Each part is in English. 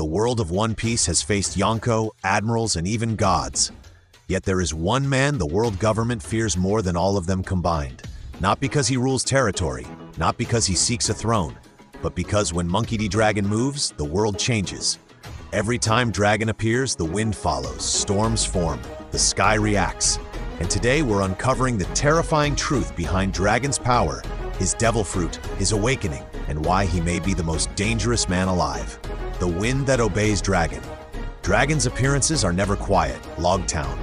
The world of One Piece has faced Yonko, admirals, and even gods. Yet there is one man the world government fears more than all of them combined. Not because he rules territory, not because he seeks a throne, but because when MonkeyDDragon moves, the world changes. Every time Dragon appears, the wind follows, storms form, the sky reacts. And today we're uncovering the terrifying truth behind Dragon's power, his devil fruit, his awakening, and why he may be the most dangerous man alive. The wind that obeys Dragon. Dragon's appearances are never quiet. Logtown.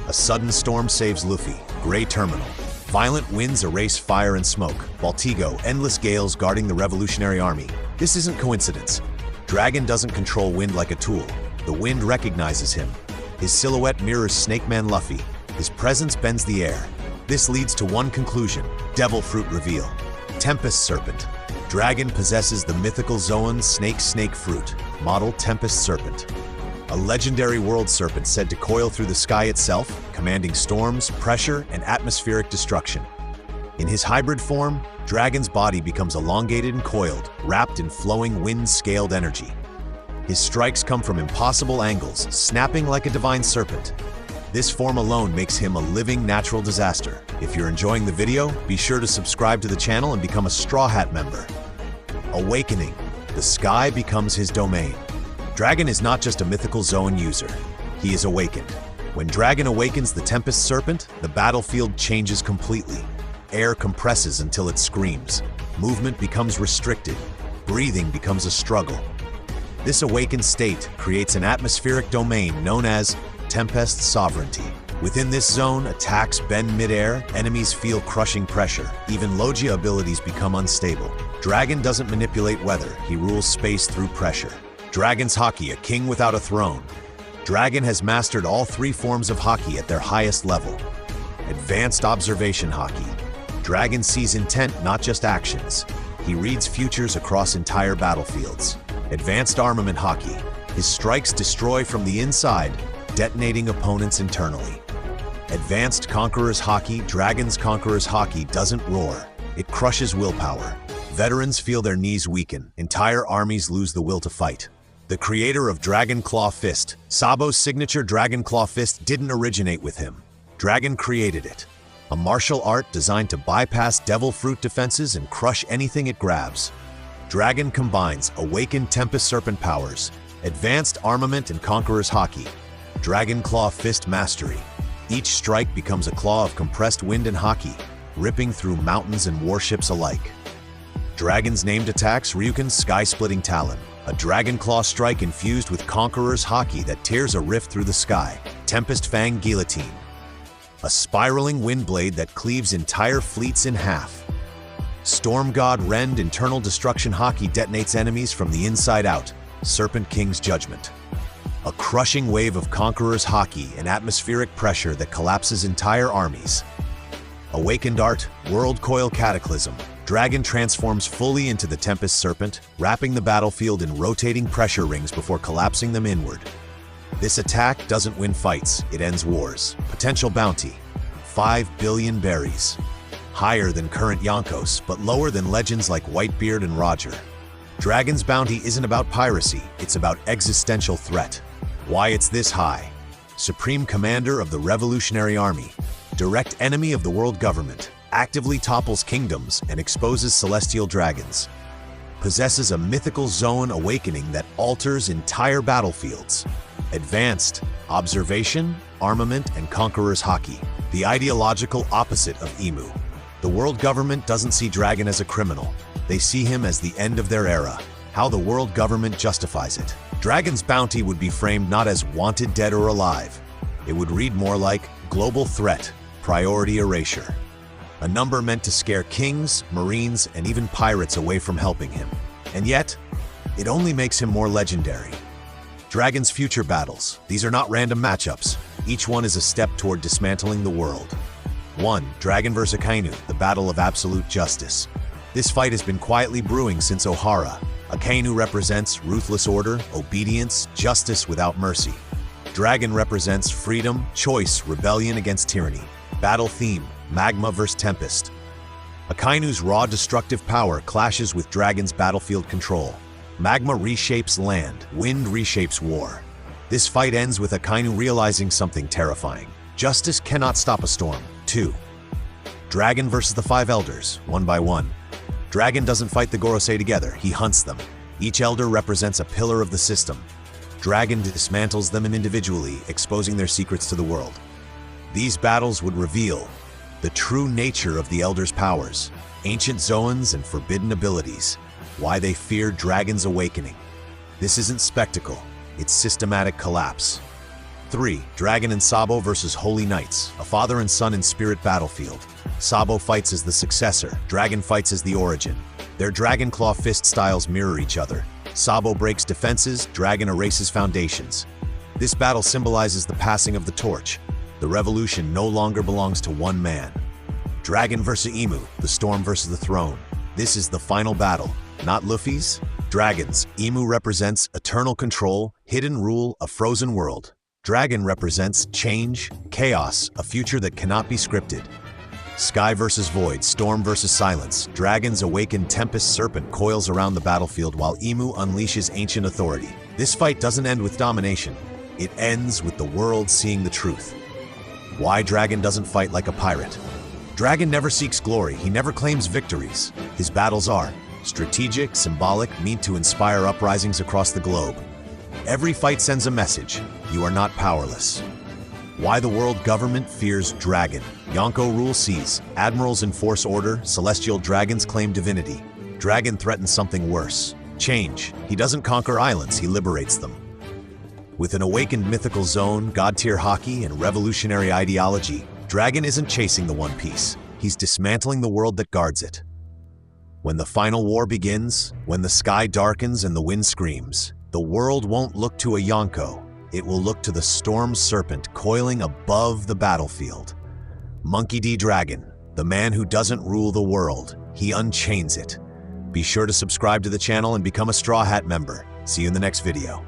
A sudden storm saves Luffy. Gray Terminal. Violent winds erase fire and smoke. Baltigo, endless gales guarding the Revolutionary Army. This isn't coincidence. Dragon doesn't control wind like a tool. The wind recognizes him. His silhouette mirrors Snake Man Luffy. His presence bends the air. This leads to one conclusion. Devil Fruit reveal. Tempest Serpent. Dragon possesses the Mythical Zoan Snake Fruit, model Tempest Serpent. A legendary world serpent said to coil through the sky itself, commanding storms, pressure, and atmospheric destruction. In his hybrid form, Dragon's body becomes elongated and coiled, wrapped in flowing wind-scaled energy. His strikes come from impossible angles, snapping like a divine serpent. This form alone makes him a living natural disaster. If you're enjoying the video, be sure to subscribe to the channel and become a Straw Hat member. Awakening. The sky becomes his domain. Dragon is not just a Mythical Zoan user. He is awakened. When Dragon awakens the Tempest Serpent, the battlefield changes completely. Air compresses until it screams. Movement becomes restricted. Breathing becomes a struggle. This awakened state creates an atmospheric domain known as Tempest Sovereignty. Within this zone, attacks bend mid-air, enemies feel crushing pressure. Even Logia abilities become unstable. Dragon doesn't manipulate weather, he rules space through pressure. Dragon's Haki, a king without a throne. Dragon has mastered all three forms of Haki at their highest level. Advanced Observation Haki. Dragon sees intent, not just actions. He reads futures across entire battlefields. Advanced Armament Haki. His strikes destroy from the inside, detonating opponents internally. Advanced Conqueror's Haki. Dragon's Conqueror's Haki doesn't roar. It crushes willpower. Veterans feel their knees weaken. Entire armies lose the will to fight. The creator of Dragon Claw Fist. Sabo's signature Dragon Claw Fist didn't originate with him. Dragon created it. A martial art designed to bypass devil fruit defenses and crush anything it grabs. Dragon combines awakened Tempest Serpent powers, advanced armament and Conqueror's Haki. Dragon Claw Fist Mastery. Each strike becomes a claw of compressed wind and Haki, ripping through mountains and warships alike. Dragon's named attacks: Ryuken's Sky-Splitting Talon, a Dragon Claw strike infused with Conqueror's Haki that tears a rift through the sky. Tempest Fang Guillotine, a spiraling wind blade that cleaves entire fleets in half. Storm God Rend Internal Destruction Haki detonates enemies from the inside out. Serpent King's Judgment, a crushing wave of Conqueror's Haki and atmospheric pressure that collapses entire armies. Awakened Art World Coil Cataclysm. Dragon transforms fully into the Tempest Serpent, wrapping the battlefield in rotating pressure rings before collapsing them inward. This attack doesn't win fights, it ends wars. Potential bounty: 5 billion berries. Higher than current Yonkos, but lower than legends like Whitebeard and Roger. Dragon's bounty isn't about piracy, it's about existential threat. Why it's this high? Supreme Commander of the Revolutionary Army, direct enemy of the world government, actively topples kingdoms and exposes celestial dragons. Possesses a Mythical Zoan awakening that alters entire battlefields. Advanced Observation, Armament, and Conqueror's Haki, the ideological opposite of Emu. The world government doesn't see Dragon as a criminal. They see him as the end of their era. How the world government justifies it. Dragon's bounty would be framed not as wanted dead or alive. It would read more like global threat, priority erasure. A number meant to scare kings, marines, and even pirates away from helping him. And yet, it only makes him more legendary. Dragon's future battles. These are not random matchups. Each one is a step toward dismantling the world. 1. Dragon vs. Akainu, the battle of absolute justice. This fight has been quietly brewing since Ohara. Akainu represents ruthless order, obedience, justice without mercy. Dragon represents freedom, choice, rebellion against tyranny. Battle theme: Magma vs. Tempest. Akainu's raw destructive power clashes with Dragon's battlefield control. Magma reshapes land, wind reshapes war. This fight ends with Akainu realizing something terrifying. Justice cannot stop a storm. 2. Dragon versus the 5 elders, one by one. Dragon doesn't fight the Gorosei together, he hunts them. Each elder represents a pillar of the system. Dragon dismantles them individually, exposing their secrets to the world. These battles would reveal the true nature of the elders' powers, ancient Zoans and forbidden abilities, why they fear Dragon's awakening. This isn't spectacle, it's systematic collapse. 3. Dragon and Sabo versus Holy Knights, a father and son in spirit battlefield. Sabo fights as the successor, Dragon fights as the origin. Their Dragon Claw fist styles mirror each other. Sabo breaks defenses, Dragon erases foundations. This battle symbolizes the passing of the torch. The revolution no longer belongs to one man. Dragon versus Emu, the storm versus the throne. This is the final battle, not Luffy's. Dragons. Emu represents eternal control, hidden rule, a frozen world. Dragon represents change, chaos, a future that cannot be scripted. Sky versus Void, Storm versus Silence. Dragon's awakened Tempest Serpent coils around the battlefield while Emu unleashes ancient authority. This fight doesn't end with domination. It ends with the world seeing the truth. Why Dragon doesn't fight like a pirate? Dragon never seeks glory, he never claims victories. His battles are strategic, symbolic, meant to inspire uprisings across the globe. Every fight sends a message: you are not powerless. Why the world government fears Dragon. Yonko rule seas, admirals enforce order, celestial dragons claim divinity. Dragon threatens something worse: change. He doesn't conquer islands, he liberates them. With an awakened mythical zone, god-tier Haki, and revolutionary ideology, Dragon isn't chasing the One Piece. He's dismantling the world that guards it. When the final war begins, when the sky darkens and the wind screams, the world won't look to a Yonko. It will look to the storm serpent coiling above the battlefield. MonkeyDDragon, the man who doesn't rule the world, he unchains it. Be sure to subscribe to the channel and become a Straw Hat member. See you in the next video.